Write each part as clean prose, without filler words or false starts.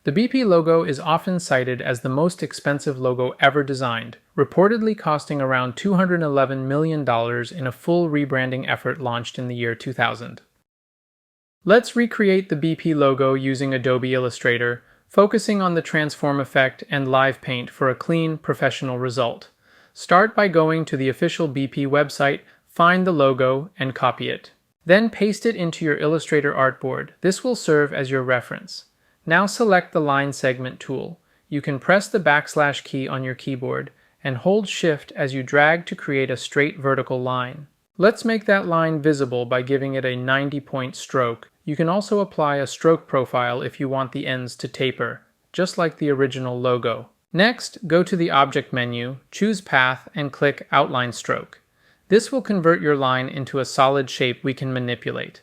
The BP logo is often cited as the most expensive logo ever designed, reportedly costing around $211 million in a full rebranding effort launched in the year 2000. Let's recreate the BP logo using Adobe Illustrator, focusing on the transform effect and live paint for a clean, professional result. Start by going to the official BP website, find the logo, and copy it. Then paste it into your Illustrator artboard. This will serve as your reference. Now select the line segment tool. You can press the backslash key on your keyboard and hold Shift as you drag to create a straight vertical line. Let's make that line visible by giving it a 90-point stroke. You can also apply a stroke profile if you want the ends to taper, just like the original logo. Next, go to the Object menu, choose Path, and click Outline Stroke. This will convert your line into a solid shape we can manipulate.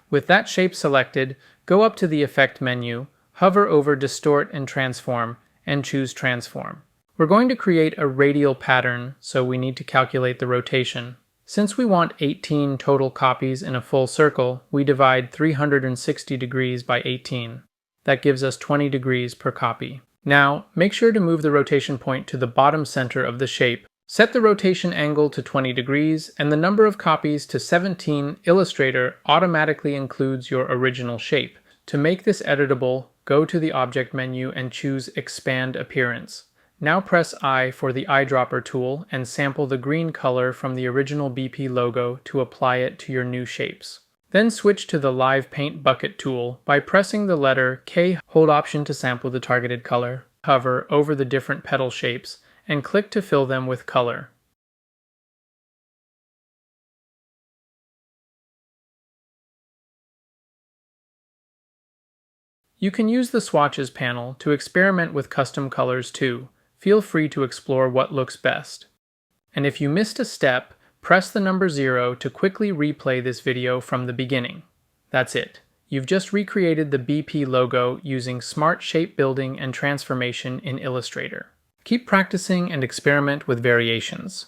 With that shape selected, go up to the Effect menu, hover over Distort and Transform, and choose Transform. We're going to create a radial pattern, so we need to calculate the rotation. Since we want 18 total copies in a full circle, we divide 360 degrees by 18. That gives us 20 degrees per copy. Now, make sure to move the rotation point to the bottom center of the shape. Set the rotation angle to 20 degrees and the number of copies to 17. Illustrator automatically includes your original shape. To make this editable, go to the Object menu and choose Expand Appearance. Now press I for the eyedropper tool and sample the green color from the original BP logo to apply it to your new shapes. Then switch to the Live Paint Bucket tool by pressing the letter K. Hold Option to sample the targeted color. Hover over the different petal shapes and click to fill them with color. You can use the Swatches panel to experiment with custom colors too. Feel free to explore what looks best. And if you missed a step, press the number 0 to quickly replay this video from the beginning. That's it. You've just recreated the BP logo using smart shape building and transformation in Illustrator. Keep practicing and experiment with variations.